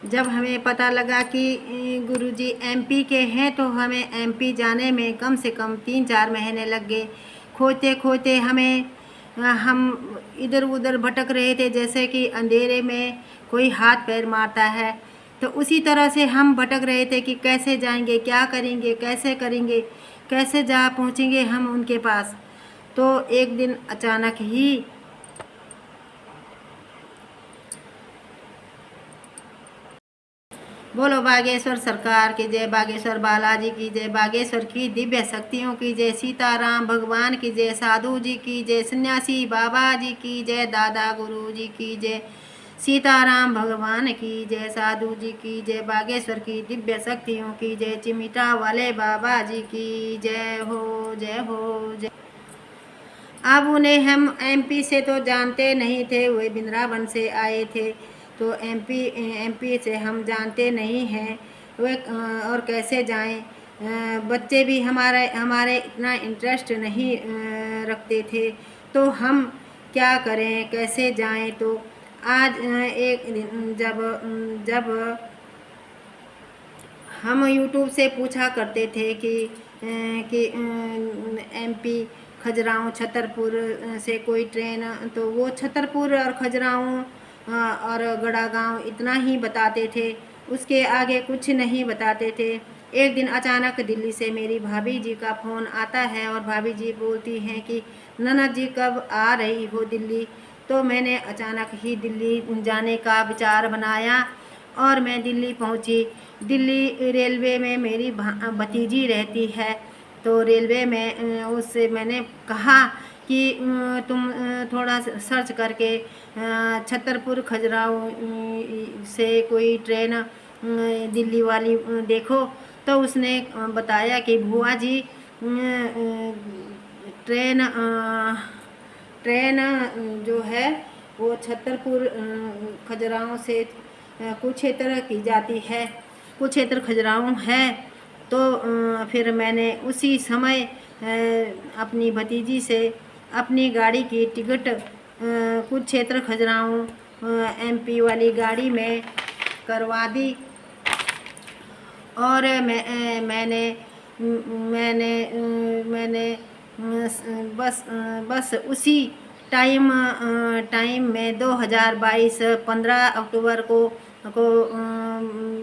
जब हमें पता लगा कि गुरुजी एमपी के हैं, तो हमें एमपी जाने में कम से कम 3-4 महीने लग गए। खोजते खोजते हम इधर उधर भटक रहे थे, जैसे कि अंधेरे में कोई हाथ पैर मारता है, तो उसी तरह से हम भटक रहे थे कि कैसे जाएंगे, क्या करेंगे, कैसे करेंगे, कैसे जा पहुंचेंगे हम उनके पास। तो एक दिन अचानक ही बोलो बागेश्वर सरकार की जय, बागेश्वर बालाजी की जय, बागेश्वर की दिव्य शक्तियों की जय, सीताराम भगवान की जय, साधु जी की जय, सन्यासी बाबा जी की जय, दादा गुरु जी की जय, सीताराम भगवान की जय, साधु जी की जय, बागेश्वर की दिव्य शक्तियों की जय, चिमिटा वाले बाबा जी की जय हो, जय हो, जय। अब उन्हें हम एमपी से तो जानते नहीं थे, वे वृंदावन से आए थे, तो एमपी से हम जानते नहीं हैं वे, और कैसे जाएं। बच्चे भी हमारे हमारे इतना इंटरेस्ट नहीं रखते थे, तो हम क्या करें, कैसे जाएं। तो आज एक दिन जब हम यूट्यूब से पूछा करते थे कि एमपी खजुराहो छतरपुर से कोई ट्रेन, तो वो छतरपुर और खजुराहो और गड़ा गांव इतना ही बताते थे, उसके आगे कुछ नहीं बताते थे। एक दिन अचानक दिल्ली से मेरी भाभी जी का फ़ोन आता है और भाभी जी बोलती हैं कि ननद जी कब आ रही हो दिल्ली। तो मैंने अचानक ही दिल्ली जाने का विचार बनाया और मैं दिल्ली पहुंची। दिल्ली रेलवे में मेरी भतीजी रहती है, तो रेलवे में उससे मैंने कहा कि तुम थोड़ा सर्च करके छतरपुर खजुराहो से कोई ट्रेन दिल्ली वाली देखो। तो उसने बताया कि बुआ जी ट्रेन ट्रेन जो है वो छतरपुर खजुराहो से कुरुक्षेत्र की जाती है, कुरुक्षेत्र खजुराहो है। तो फिर मैंने उसी समय अपनी भतीजी से अपनी गाड़ी की टिकट कुरुक्षेत्र खजुराहो एमपी वाली गाड़ी में करवा दी। और मैंने मैंने मैंने बस उसी टाइम में 2022 15 अक्टूबर को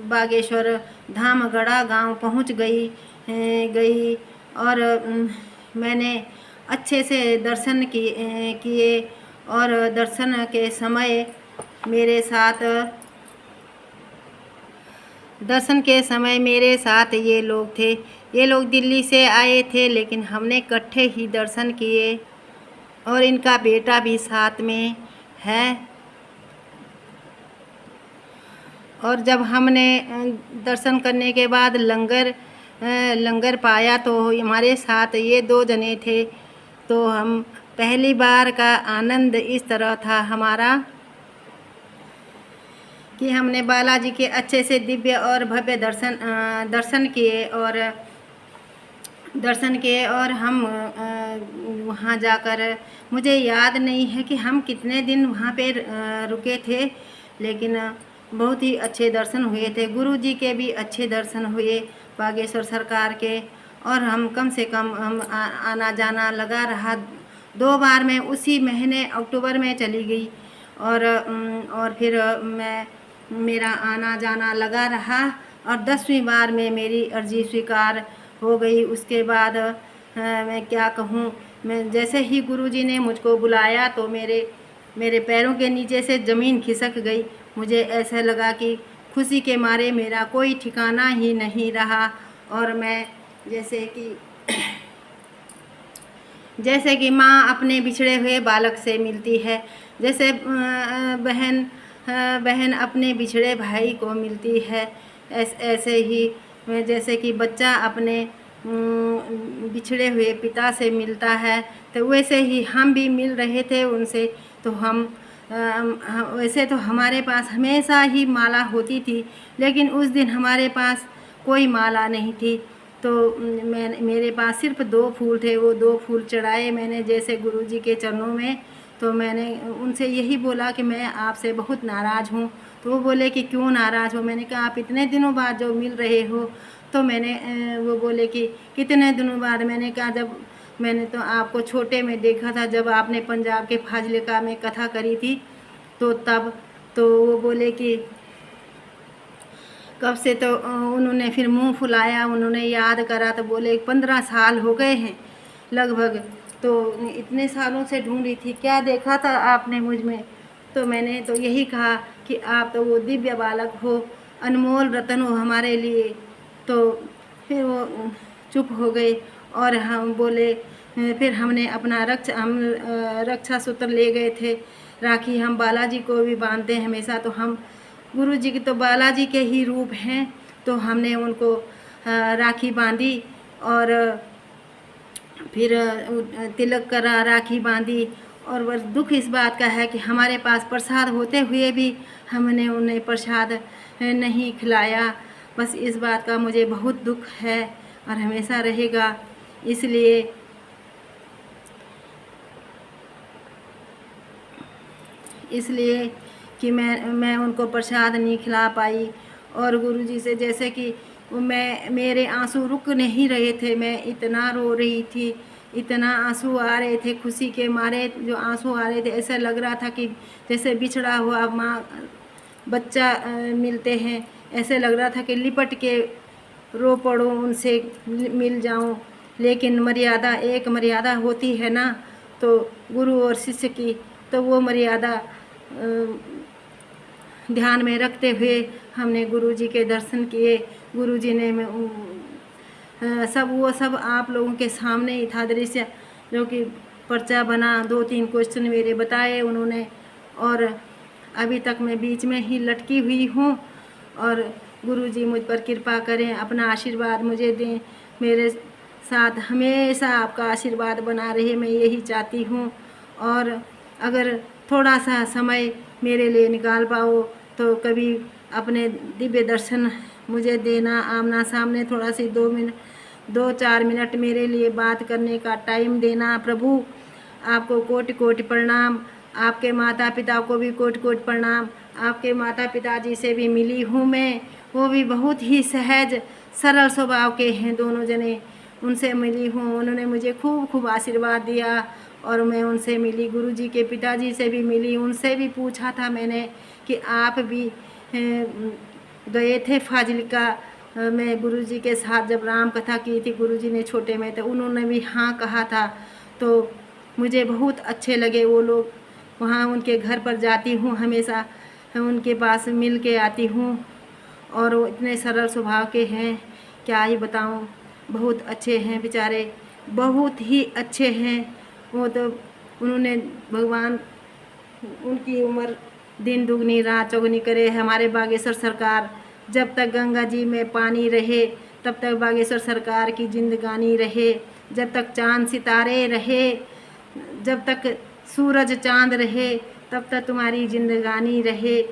बागेश्वर धाम गड़ा गांव पहुंच गई। और मैंने अच्छे से दर्शन किए और दर्शन के समय मेरे साथ ये लोग थे। ये लोग दिल्ली से आए थे, लेकिन हमने इकट्ठे ही दर्शन किए और इनका बेटा भी साथ में है। और जब हमने दर्शन करने के बाद लंगर पाया, तो हमारे साथ ये 2 जने थे। तो हम पहली बार का आनंद इस तरह था हमारा कि हमने बालाजी के अच्छे से दिव्य और भव्य दर्शन किए। और हम वहाँ जाकर, मुझे याद नहीं है कि हम कितने दिन वहाँ पे रुके थे, लेकिन बहुत ही अच्छे दर्शन हुए थे। गुरु जी के भी अच्छे दर्शन हुए, बागेश्वर सरकार के। और हम कम से कम आना जाना लगा रहा। 2 बार मैं उसी महीने अक्टूबर में चली गई और फिर मेरा आना जाना लगा रहा। और 10वीं बार में मेरी अर्जी स्वीकार हो गई। उसके बाद मैं क्या कहूँ, मैं जैसे ही गुरुजी ने मुझको बुलाया, तो मेरे पैरों के नीचे से ज़मीन खिसक गई। मुझे ऐसा लगा कि खुशी के मारे मेरा कोई ठिकाना ही नहीं रहा। और मैं जैसे कि माँ अपने बिछड़े हुए बालक से मिलती है, जैसे बहन अपने बिछड़े भाई को मिलती है, ऐसे ही जैसे कि बच्चा अपने बिछड़े हुए पिता से मिलता है, तो वैसे ही हम भी मिल रहे थे उनसे। तो वैसे तो हमारे पास हमेशा ही माला होती थी, लेकिन उस दिन हमारे पास कोई माला नहीं थी। तो मेरे पास सिर्फ 2 फूल थे। वो 2 फूल चढ़ाए मैंने जैसे गुरुजी के चरणों में। तो मैंने उनसे यही बोला कि मैं आपसे बहुत नाराज़ हूँ, तो वो बोले कि क्यों नाराज़ हो? मैंने कहा आप इतने दिनों बाद जो मिल रहे हो। तो मैंने वो बोले कि कितने दिनों बाद? मैंने कहा जब मैंने तो आपको छोटे में देखा था, जब आपने पंजाब के फाजिल्का में कथा करी थी तो तब। तो वो बोले कि कब से? तो उन्होंने फिर मुंह फुलाया, उन्होंने याद करा तो बोले 15 साल हो गए हैं लगभग। तो इतने सालों से ढूंढ रही थी, क्या देखा था आपने मुझ में? तो मैंने तो यही कहा कि आप तो वो दिव्य बालक हो, अनमोल रतन हो हमारे लिए। तो फिर वो चुप हो गए और हम बोले फिर हमने अपना रक्षा सूत्र ले गए थे, राखी हम बालाजी को भी बांधते हैं हमेशा। तो हम गुरु जी की तो बालाजी के ही रूप हैं, तो हमने उनको राखी बांधी और फिर तिलक करा, राखी बांधी। और बस दुख इस बात का है कि हमारे पास प्रसाद होते हुए भी हमने उन्हें प्रसाद नहीं खिलाया। बस इस बात का मुझे बहुत दुख है और हमेशा रहेगा। इसलिए कि मैं उनको प्रसाद नहीं खिला पाई। और गुरुजी से जैसे कि मेरे आंसू रुक नहीं रहे थे, मैं इतना रो रही थी, इतना आंसू आ रहे थे खुशी के मारे। जो आंसू आ रहे थे ऐसा लग रहा था कि जैसे बिछड़ा हुआ माँ बच्चा मिलते हैं, ऐसे लग रहा था कि लिपट के रो पड़ो, उनसे मिल जाऊं। लेकिन मर्यादा, एक मर्यादा होती है ना, तो गुरु और शिष्य की, तो वो मर्यादा ध्यान में रखते हुए हमने गुरुजी के दर्शन किए। गुरुजी ने वो सब आप लोगों के सामने ही था दृश्य, जो कि पर्चा बना, 2-3 क्वेश्चन मेरे बताए उन्होंने। और अभी तक मैं बीच में ही लटकी हुई हूँ। और गुरुजी मुझ पर कृपा करें, अपना आशीर्वाद मुझे दें, मेरे साथ हमेशा आपका आशीर्वाद बना रहे, मैं यही चाहती हूँ। और अगर थोड़ा सा समय मेरे लिए निकाल पाओ तो कभी अपने दिव्य दर्शन मुझे देना, आमना सामने थोड़ा सी 2-4 मिनट मेरे लिए बात करने का टाइम देना। प्रभु आपको कोटि कोटि प्रणाम, आपके माता पिता को भी कोटि कोटि प्रणाम। आपके माता पिताजी से भी मिली हूँ मैं, वो भी बहुत ही सहज सरल स्वभाव के हैं दोनों जने, उनसे मिली हूँ। उन्होंने मुझे खूब खूब आशीर्वाद दिया और मैं उनसे मिली। गुरुजी के पिताजी से भी मिली, उनसे भी पूछा था मैंने कि आप भी गए थे फाजिल्का में गुरुजी के साथ जब राम कथा की थी गुरुजी ने छोटे में, तो उन्होंने भी हाँ कहा था। तो मुझे बहुत अच्छे लगे वो लोग, वहाँ उनके घर पर जाती हूँ हमेशा, उनके पास मिल के आती हूँ। और वो इतने सरल स्वभाव के हैं, क्या ही बताऊँ, बहुत अच्छे हैं बेचारे, बहुत ही अच्छे हैं वो। तो उन्होंने, भगवान उनकी उम्र दिन दुगनी रात चौगनी करे। हमारे बागेश्वर सरकार, जब तक गंगा जी में पानी रहे तब तक बागेश्वर सरकार की जिंदगानी रहे, जब तक चांद सितारे रहे, जब तक सूरज चांद रहे, तब तक तुम्हारी जिंदगानी रहे।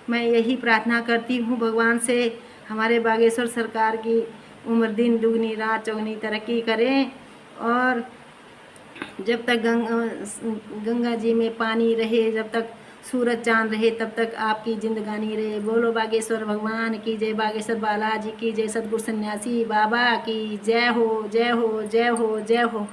मैं यही प्रार्थना करती हूँ भगवान से, हमारे बागेश्वर सरकार की उम्र दिन दुगनी रात चौगनी तरक्की करें। और जब तक गंगा जी में पानी रहे, जब तक सूरज चांद रहे, तब तक आपकी जिंदगानी रहे। बोलो बागेश्वर भगवान की जय, बागेश्वर बालाजी की जय, सतगुरु सन्यासी बाबा की जय हो, जय हो, जय हो, जय हो।